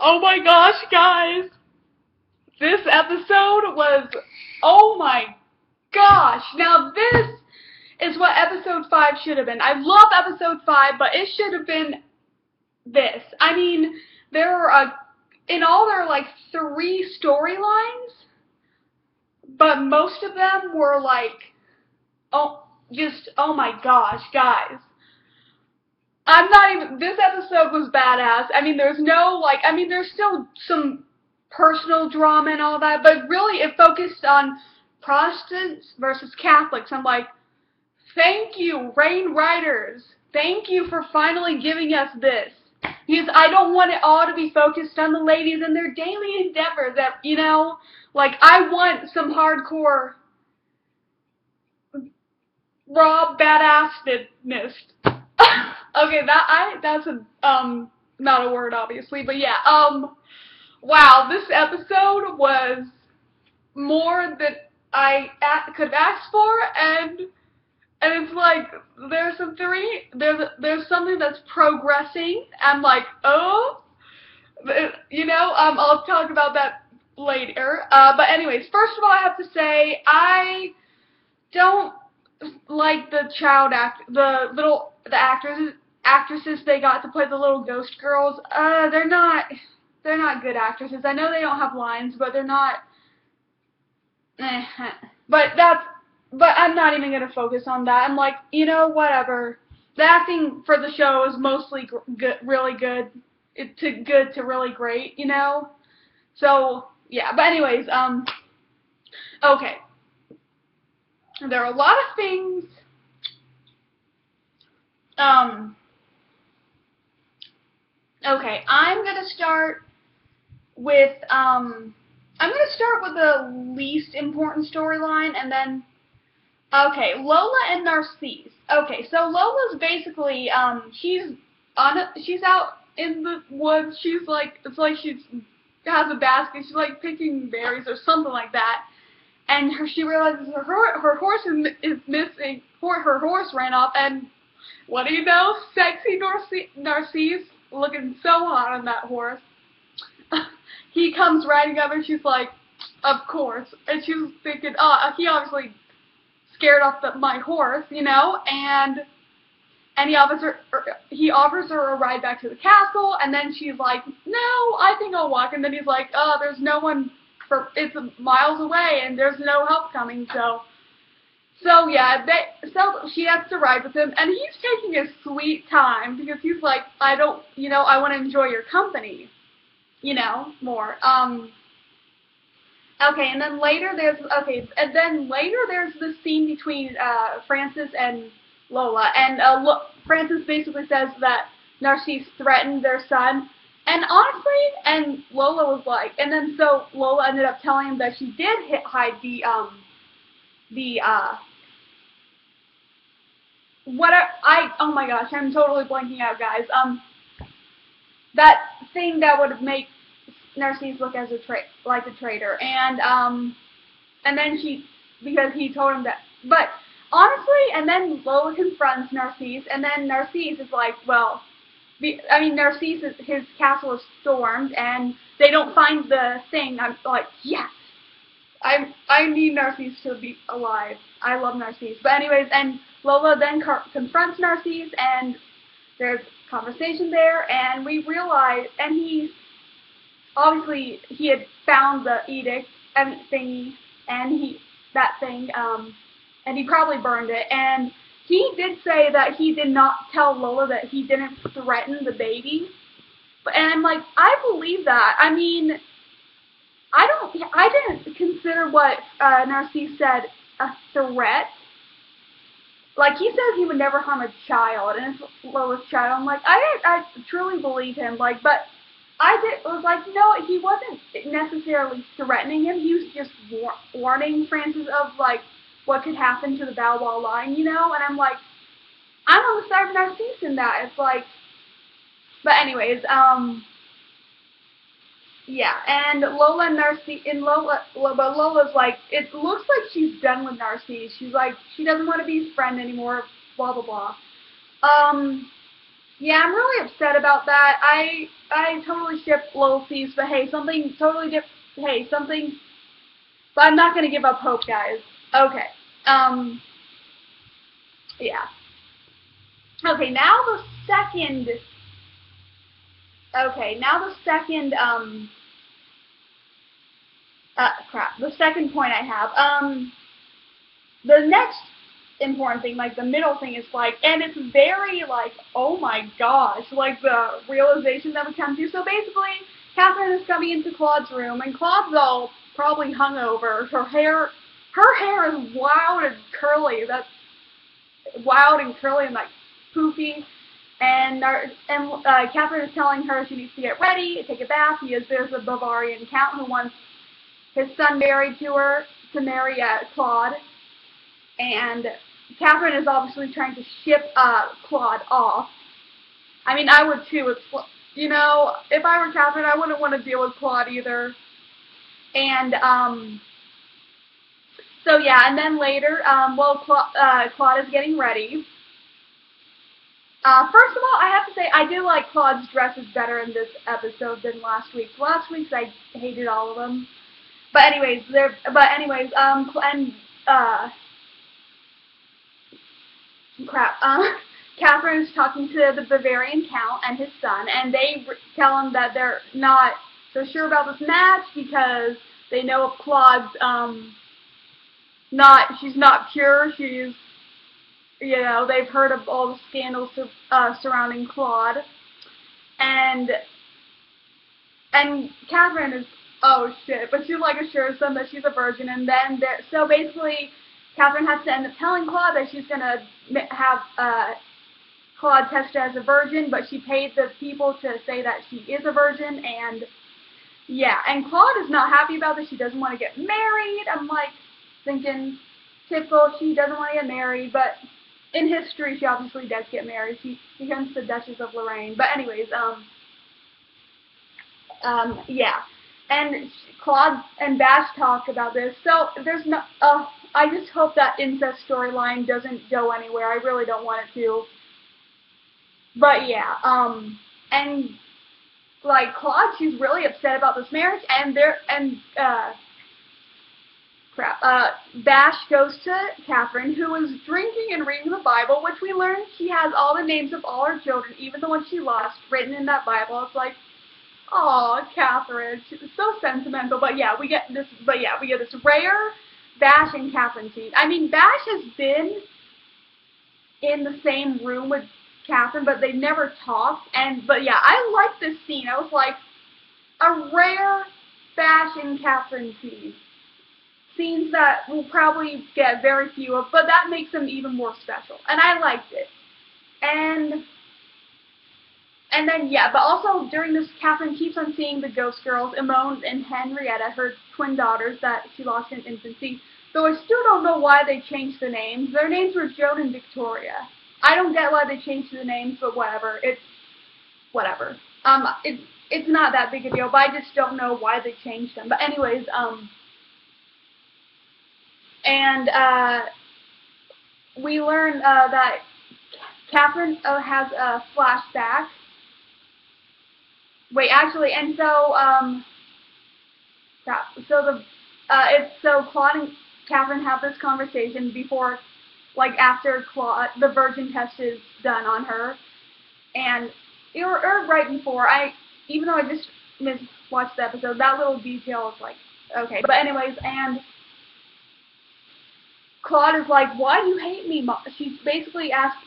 Oh my gosh, guys. This episode was, oh my gosh. Now this is what episode 5 should have been. I love episode 5, but it should have been this. I mean, there were, in all there are like 3 storylines, but most of them were like, oh my gosh, guys. I'm not even, this episode was badass. I mean, there's no, there's still some personal drama and all that, but really it focused on Protestants versus Catholics. I'm like, thank you, Rain Writers. Thank you for finally giving us this. Because I don't want it all to be focused on the ladies and their daily endeavors. That, I want some hardcore, raw badassness. Okay, that's not a word, obviously, but yeah, wow, this episode was more than I could have asked for, and it's like, there's something that's progressing. I'm like, oh, I'll talk about that later, but anyways, first of all, I have to say, I don't like the actresses they got to play the little ghost girls. They're not good actresses. I know they don't have lines, but they're not. But I'm not even gonna focus on that. I'm like, whatever. The acting for the show is mostly good, really good. Good to really great, So yeah. But anyways, okay. There are a lot of things. Okay, I'm gonna start with the least important storyline, and then okay, Lola and Narcisse. Okay, so Lola's basically she's out in the woods. She's like, it's like she has a basket. She's like picking berries or something like that. And she realizes her horse is missing. Her horse ran off, and what do you know? Sexy Narcisse, looking so hot on that horse. He comes riding up, and she's like, of course. And she's thinking, oh, he obviously scared off my horse, and he offers her a ride back to the castle, and then she's like, no, I think I'll walk. And then he's like, oh, there's no one. It's miles away, and there's no help coming, so yeah, she has to ride with him, and he's taking his sweet time, because he's like, I want to enjoy your company, more, okay, and then later there's this scene between, Francis and Lola, and, Francis basically says that Narcisse threatened their son. And honestly, and Lola was like, and then so Lola ended up telling him that she did hide oh my gosh, I'm totally blanking out, guys. That thing that would make Narcisse look as like a traitor, and then because he told him that, but honestly, and then Lola confronts Narcisse, and then Narcisse is like, well, Narcisse, his castle is stormed, and they don't find the thing. I'm like, yes! I need Narcisse to be alive. I love Narcisse. But anyways, and Lola then confronts Narcisse, and there's conversation there, and we realize, and obviously, he had found the edict, thingy, and and he probably burned it, and he did say that he did not tell Lola that he didn't threaten the baby. And I'm like, I believe that. I mean, I didn't consider what Narcisse said a threat. Like, he says he would never harm a child, and it's Lola's child. I'm like, I truly believe him. Like, but was like, no, he wasn't necessarily threatening him. He was just warning Francis of, like, what could happen to the Balboa line, And I'm like, I'm on the side of Narcisse in that. It's like, but anyways, yeah, and Lola and Narcisse, but Lola's like, it looks like she's done with Narcisse. She's like, she doesn't want to be his friend anymore, blah, blah, blah. Yeah, I'm really upset about that. I totally ship Lil Cease, but hey, something totally different. Hey, something. But I'm not gonna give up hope, guys. Okay. Um. Yeah. Okay. Now the second. Okay. Now the second. Crap. The second point I have. The next important thing, like the middle thing, is like, and it's very like, oh my gosh, like the realization that we come to. So basically, Catherine is coming into Claude's room, and Claude's all probably hungover. Her hair is wild and curly. That's wild and curly and like poofy. And Catherine is telling her she needs to get ready, take a bath. There's a Bavarian count who wants his son married to her to marry Claude. And Catherine is obviously trying to ship Claude off. I mean, I would too. If I were Catherine, I wouldn't want to deal with Claude either. And so yeah, and then later, Claude is getting ready. First of all, I have to say I do like Claude's dresses better in this episode than last week's. Last week's I hated all of them. But anyways, crap. Catherine is talking to the Bavarian Count and his son, and they tell him that they're not so sure about this match because they know of Claude's she's not pure. They've heard of all the scandals surrounding Claude, and Catherine is, oh shit, but she like assures them that she's a virgin, and then so basically Catherine has to end up telling Claude that she's gonna have Claude tested as a virgin, but she paid the people to say that she is a virgin, and yeah, and Claude is not happy about this. She doesn't want to get married. I'm like thinking, typical, she doesn't want to get married, but in history she obviously does get married. She becomes the Duchess of Lorraine. But anyways, yeah. And Claude and Bash talk about this. So there's no, I just hope that incest storyline doesn't go anywhere. I really don't want it to. But yeah, and like Claude, she's really upset about this marriage, and Bash goes to Catherine, who is drinking and reading the Bible, which we learn she has all the names of all her children, even the ones she lost, written in that Bible. It's like, aw, Catherine, she's so sentimental. But yeah, we get this rare Bash and Catherine scene. I mean, Bash has been in the same room with Catherine, but they never talked. But yeah, I like this scene. I was like, a rare Bash and Catherine scene. Scenes that we'll probably get very few of, but that makes them even more special. And I liked it. And then, yeah, but also during this, Catherine keeps on seeing the ghost girls, Imone and Henrietta, her twin daughters that she lost in infancy. Though I still don't know why they changed the names. Their names were Joan and Victoria. I don't get why they changed the names, but whatever. It's whatever. It's not that big a deal, but I just don't know why they changed them. But anyways, we learn that Catherine has a flashback. Wait, actually, and so Claude and Catherine have this conversation before, like after the virgin test is done on her, and or right before. Even though I just watched the episode, that little detail is like okay. But anyways, and Claude is like, why do you hate me, Mom? She basically asked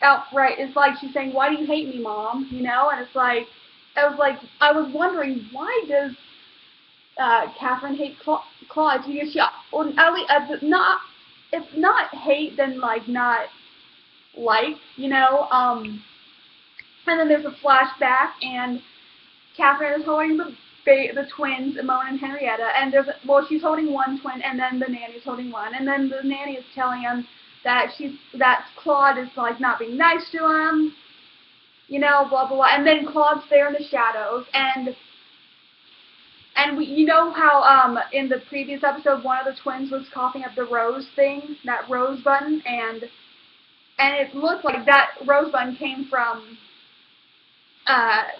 outright, it's like she's saying, why do you hate me, Mom? And it's like, I was wondering, why does Catherine hate Claude? Because if not hate, then like not like, and then there's a flashback, and Catherine is holding the twins, Imone and Henrietta, and she's holding one twin, and then the nanny's holding one, and then the nanny is telling him that Claude is like not being nice to him, blah blah blah, and then Claude's there in the shadows, and how in the previous episode one of the twins was coughing up the rose thing, that rose button, and and it looked like that rosebud came from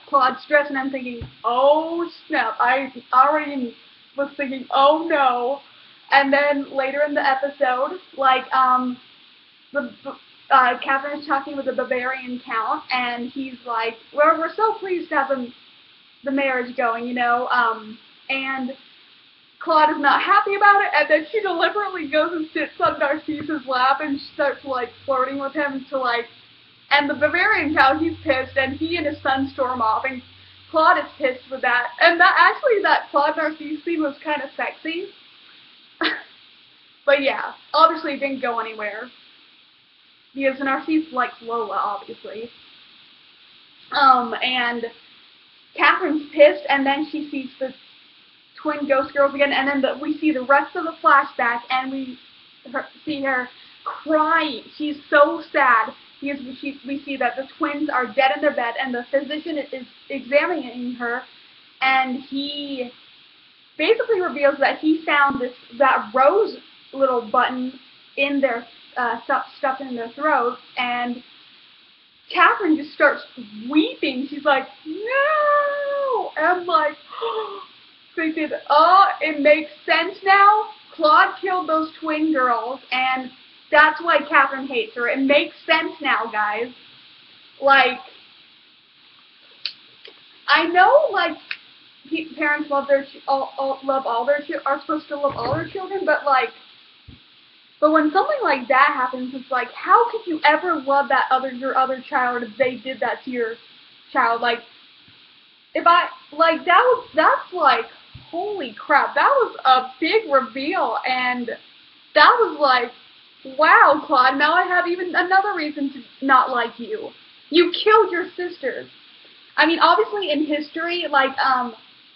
Claude's dress, and I'm thinking, oh snap, I already was thinking, oh no. And then later in the episode, like, the Catherine is talking with the Bavarian Count, and he's like, we're so pleased to have the marriage going, you know, and Claude is not happy about it, and then she deliberately goes and sits on Narcisse's lap and starts, like, flirting with him to, like, and the Bavarian Count, he's pissed, and he and his son storm off, and Claude is pissed with that, and that Claude Narcisse scene was kind of sexy, but yeah, obviously it didn't go anywhere, because Narcisse likes Lola, obviously, and Catherine's pissed, and then she sees the twin ghost girls again, and then we see the rest of the flashback, and we see her crying. She's so sad because we see that the twins are dead in their bed, and the physician is examining her, and he basically reveals that he found that rose little button in their stuffed in their throats, and Catherine just starts weeping. She's like, no! And I'm like, thinking, oh, it makes sense now. Claude killed those twin girls, and that's why Catherine hates her. It makes sense now, guys. Like, I know, like, parents love their are supposed to love all their children, but like, but when something like that happens, it's like, how could you ever love your other child if they did that to your child? Like, that's like, holy crap, that was a big reveal, and that was like, wow, Claude, now I have even another reason to not like you. You killed your sisters. I mean, obviously in history, like,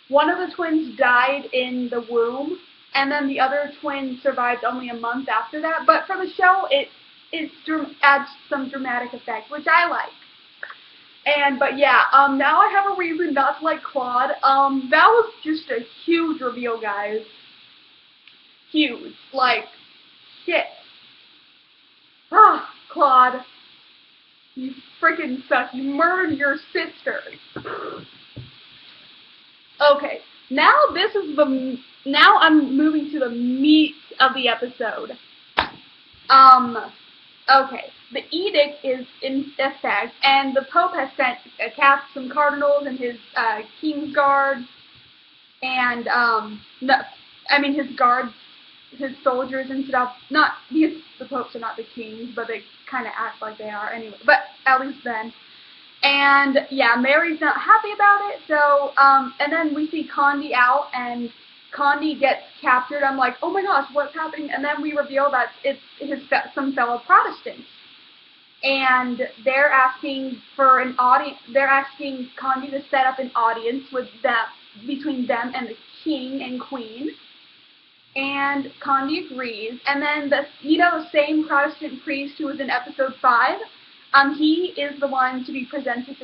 one of the twins died in the womb, and then the other twin survived only a month after that, but for the show, it adds some dramatic effect, which I like. But yeah, now I have a reason not to like Claude. That was just a huge reveal, guys. Huge. Like, shit. Ah, Claude. You freaking suck. You murdered your sisters. Okay, now I'm moving to the meat of the episode. Okay, the edict is in effect, and the Pope has sent some cardinals and his king's guard, and his guards, his soldiers and stuff. Not because the popes are not the kings, but they kind of act like they are anyway. But at least then. And yeah, Mary's not happy about it. So and then we see Conde out, and Conde gets captured. I'm like, oh my gosh, what's happening? And then we reveal that it's some fellow Protestants, and they're asking for an audience. They're asking Conde to set up an audience between them and the king and queen. And Conde agrees. And then the same Protestant priest who was in episode 5. He is the one to be presented.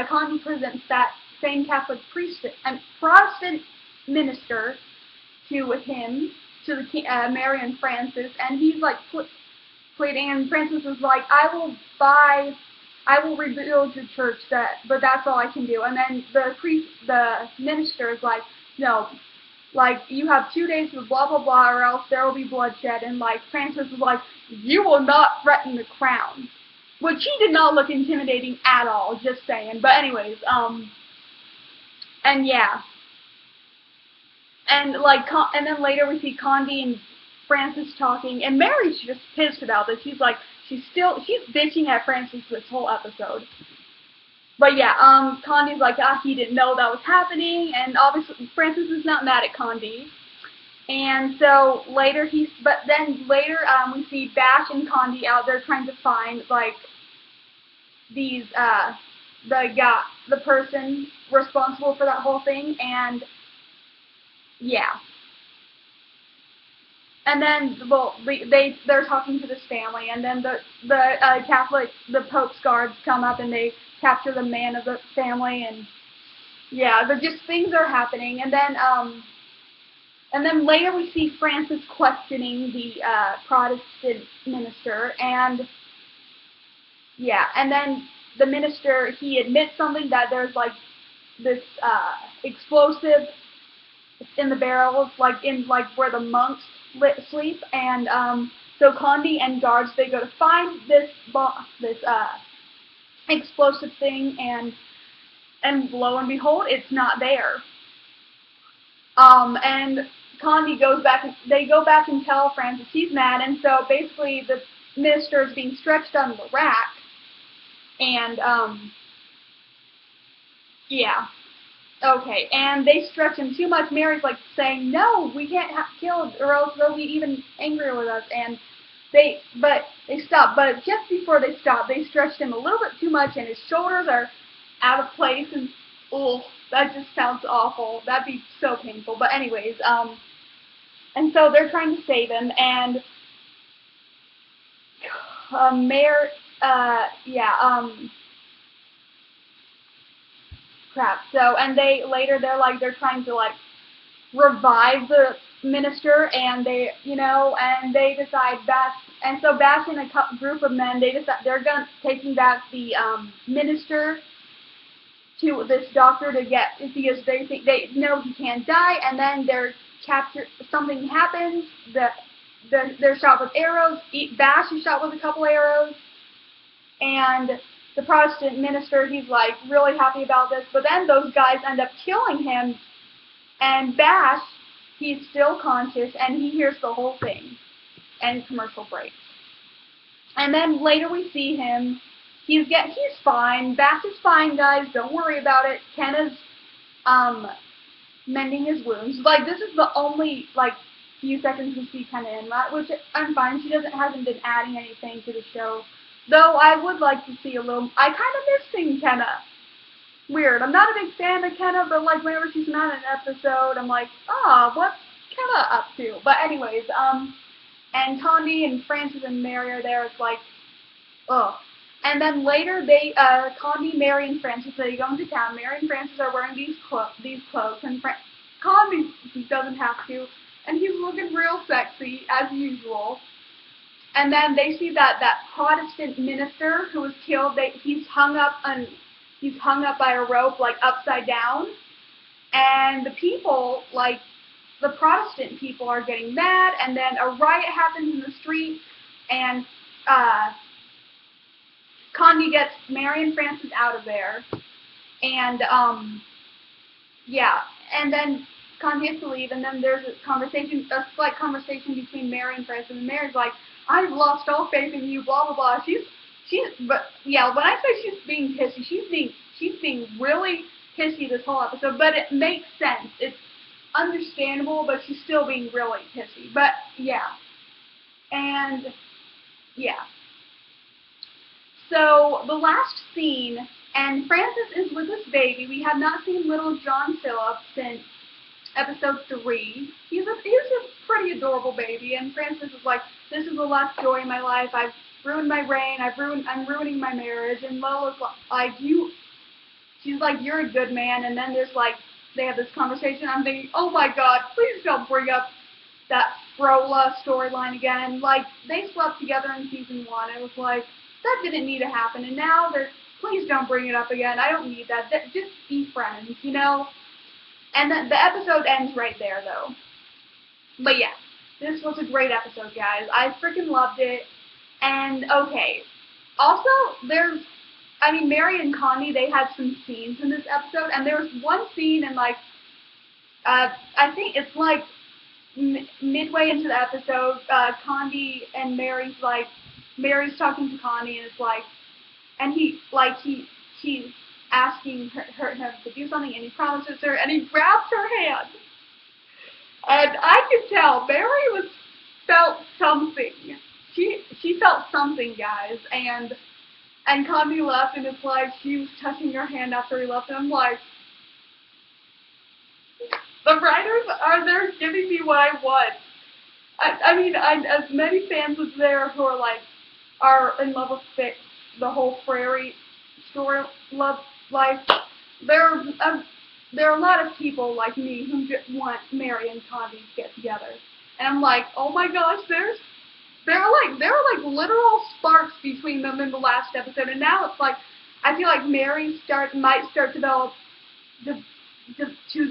Conde presents that same Catholic priest and Protestant minister to him, to the Mary and Francis, and he's like pleading, and Francis is like, I will rebuild your church, but that's all I can do. And then the minister is like, no, like, you have 2 days to blah blah blah, or else there will be bloodshed. And like, Francis is like, you will not threaten the crown. Which he did not look intimidating at all, just saying. But anyways, and yeah. And like, and then later we see Conde and Francis talking, and Mary's just pissed about this. She's like, she's bitching at Francis this whole episode. But yeah, Conde's like, he didn't know that was happening, and obviously Francis is not mad at Conde. And so later we see Bash and Conde out there trying to find like these the person responsible for that whole thing, and yeah. And then they're talking to this family, and then the Pope's guards come up and they capture the man of the family, and yeah, things are happening, and then later we see Francis questioning the Protestant minister, and yeah, and then the minister, he admits something, that there's like this explosive in the barrels, like in like where the monks sleep, and so Conde and guards, they go to find this explosive thing, and lo and behold, it's not there. And Conde goes back, they go back and tell Francis he's mad, and so basically the minister is being stretched on the rack, and yeah. Okay, and they stretch him too much. Mary's like saying, "No, we can't have killed, or else they'll be even angrier with us." And but they stop. But just before they stop, they stretched him a little bit too much, and his shoulders are out of place. And oh, that just sounds awful. That'd be so painful. But anyways, and so they're trying to save him, and Mary, yeah, crap. So, and they're trying to like revive the minister, and they decide and so Bash and a group of men, they decide they're taking back the minister to this doctor to get, because they think they know he can't die, and then they're captured. Something happens. They're shot with arrows. Bash is shot with a couple arrows, and the Protestant minister, he's like really happy about this, but then those guys end up killing him, and Bash, he's still conscious, and he hears the whole thing, and commercial break. And then later we see him, he's fine, Bash is fine, guys, don't worry about it. Kenna's mending his wounds. Like, this is the only, like, few seconds we see Kenna in that, which I'm fine. She hasn't been adding anything to the show. Though I would like to see a little, I kind of miss seeing Kenna. Weird. I'm not a big fan of Kenna, but like whenever she's not in an episode, I'm like, what's Kenna up to? But anyways, and Conde and Francis and Mary are there. It's like, ugh. And then later Conde, Mary, and Francis, they go into town. Mary and Francis are wearing these clothes, and Conde doesn't have to, and he's looking real sexy as usual. And then they see that Protestant minister who was killed, he's hung up by a rope, like upside down. And the people, like the Protestant people, are getting mad, and then a riot happens in the street, and Conde gets Mary and Francis out of there. And yeah, and then Conde has to leave, and then there's a slight conversation between Mary and Francis, and Mary's like, "I've lost all faith in you," blah blah blah. But yeah, when I say she's being pissy, she's being really pissy this whole episode. But it makes sense. It's understandable, but she's still being really pissy. But yeah, and yeah. So the last scene, and Francis is with this baby. We have not seen little John Philip since episode 3. He's a pretty adorable baby, and Francis is like, "This is the last joy in my life. I've ruined my reign. I'm ruining my marriage." And Lola's like, she's like, "You're a good man." And then they have this conversation. I'm thinking, oh my God, please don't bring up that Frola storyline again. Like, they slept together in season 1. It was like, that didn't need to happen. And now please don't bring it up again. I don't need that. Just be friends, you know? And the episode ends right there, though. But yeah, this was a great episode, guys. I freaking loved it. And, okay. Also, Mary and Conde, they had some scenes in this episode, and there was one scene in, like, I think it's, like, midway into the episode, Conde and Mary's talking to Conde, and it's like, and she's asking him to do something, and he promises her, and he grabs her hand. And I could tell Mary felt something. She felt something, guys, and Conde left, and it's like she was touching her hand after he left, and I'm like, the writers they're giving me what I want. As many fans as there who are in love with the whole Frary story, love life, there are a lot of people like me who just want Mary and Conde to get together. And I'm like, oh my gosh, there were like literal sparks between them in the last episode, and now it's like I feel like Mary might start to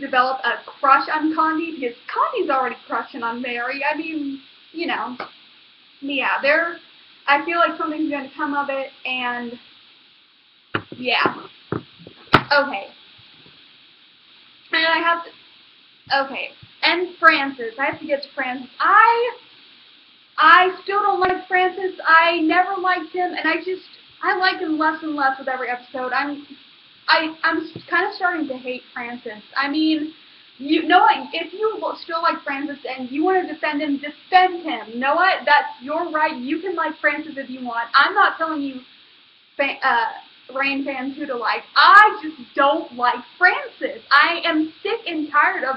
develop a crush on Conde, because Conde's already crushing on Mary. I mean, you know, yeah, I feel like something's going to come of it, and yeah. Okay. And I have to, okay. And Francis. I have to get to Francis. I still don't like Francis. I never liked him, and I like him less and less with every episode. I'm kind of starting to hate Francis. I mean, you know what? If you still like Francis and you want to defend him, defend him. You know what? That's your right. You can like Francis if you want. I'm not telling you, Rain fans, who to like. I just don't like Francis. I am sick and tired of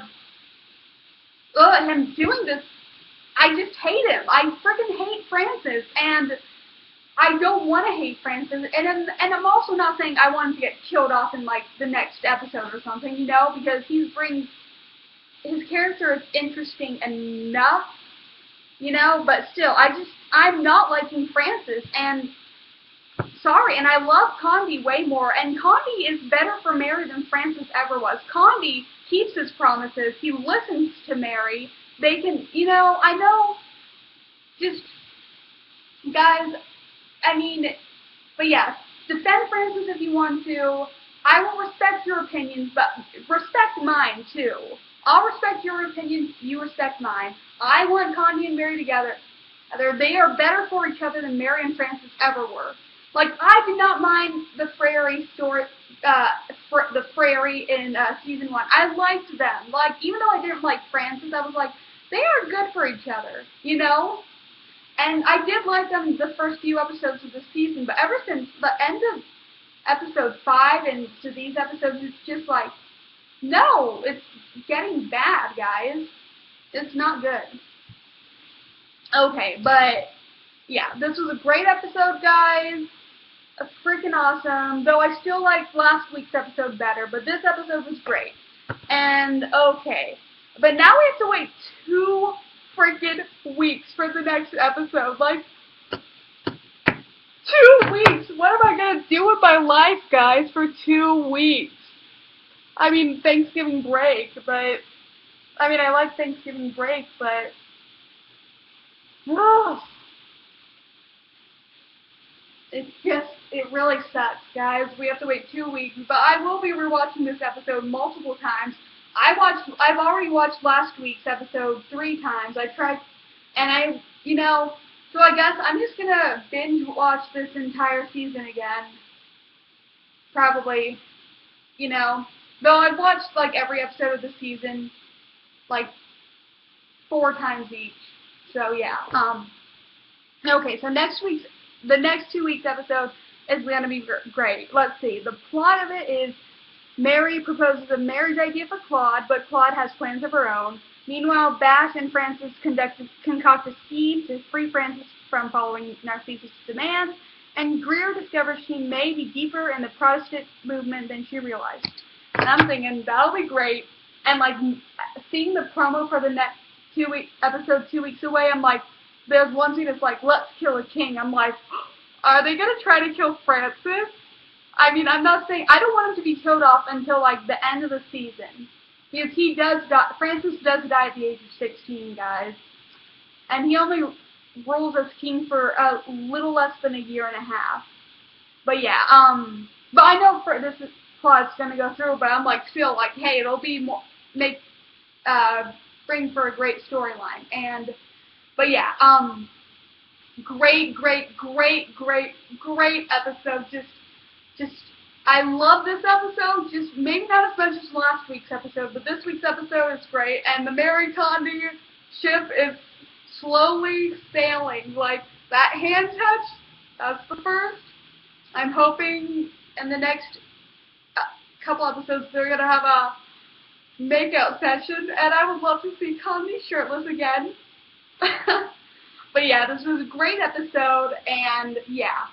him doing this. I just hate him. I freaking hate Francis, and I don't want to hate Francis, and I'm also not saying I want him to get killed off in, like, the next episode or something, you know, because his character is interesting enough, you know, but still, I'm not liking Francis, and, sorry, and I love Conde way more, and Conde is better for Mary than Francis ever was. Conde keeps his promises, he listens to Mary, they can, you know, I know, just, guys, I mean, but yeah, defend Francis if you want to. I will respect your opinions, but respect mine too. I'll respect your opinions, you respect mine. I want Conde and Mary together. They are better for each other than Mary and Francis ever were. Like, I did not mind the Frary story, the Frary in season 1. I liked them. Like, even though I didn't like Francis, I was like, they are good for each other, you know? And I did like them the first few episodes of the season, but ever since the end of episode 5 and to these episodes, it's just like, no, it's getting bad, guys. It's not good. Okay, but yeah, this was a great episode, guys. Freaking awesome. Though I still liked last week's episode better, but this episode was great. And okay, but now we have to wait 2 freaking weeks for the next episode. Like, 2 weeks. What am I gonna do with my life, guys, for 2 weeks? I mean, Thanksgiving break, but I mean, I like Thanksgiving break, but it really sucks, guys. We have to wait 2 weeks, but I will be rewatching this episode multiple times. I've already watched last week's episode 3 times. You know, so I guess I'm just gonna binge watch this entire season again. Probably, you know, though I've watched, like, every episode of the season, like, 4 times each. So, yeah, okay, so the next 2 weeks episode is gonna be great. Let's see, the plot of it is Mary proposes a marriage idea for Claude, but Claude has plans of her own. Meanwhile, Bash and Francis concoct a scheme to free Francis from following Narcissus' demands, and Greer discovers she may be deeper in the Protestant movement than she realized. And I'm thinking, that'll be great. And, like, seeing the promo for the next episode 2 weeks away, I'm like, there's one scene that's like, let's kill a king. I'm like, are they going to try to kill Francis? I mean, I'm not saying, I don't want him to be killed off until, like, the end of the season. Because he does die, Francis does die at the age of 16, guys. And he only rules as king for a little less than a year and a half. But yeah, but I know this plot's gonna go through, but I'm like, still, like, hey, it'll be more, bring for a great storyline. And, but yeah, great episode. Just, I love this episode, just maybe not as much as last week's episode, but this week's episode is great, and the Mary Conde ship is slowly sailing. Like, that hand touch, that's the first. I'm hoping in the next couple episodes they're going to have a makeout session, and I would love to see Conde shirtless again. But yeah, this was a great episode, and yeah.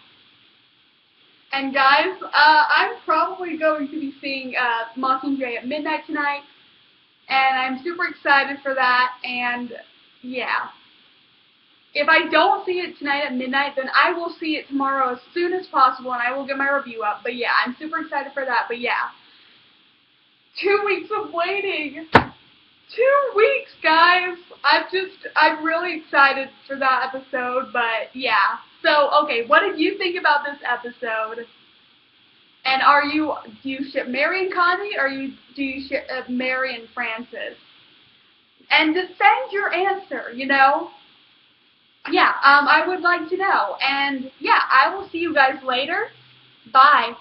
And guys, I'm probably going to be seeing Mockingjay at midnight tonight, and I'm super excited for that, and yeah. If I don't see it tonight at midnight, then I will see it tomorrow as soon as possible, and I will get my review up. But yeah, I'm super excited for that. But yeah, 2 weeks of waiting. 2 weeks, guys. I'm really excited for that episode. But yeah. So okay, what did you think about this episode? And do you ship Mary and Conde, or do you ship Mary and Francis? And defend your answer, Yeah, I would like to know. And yeah, I will see you guys later. Bye.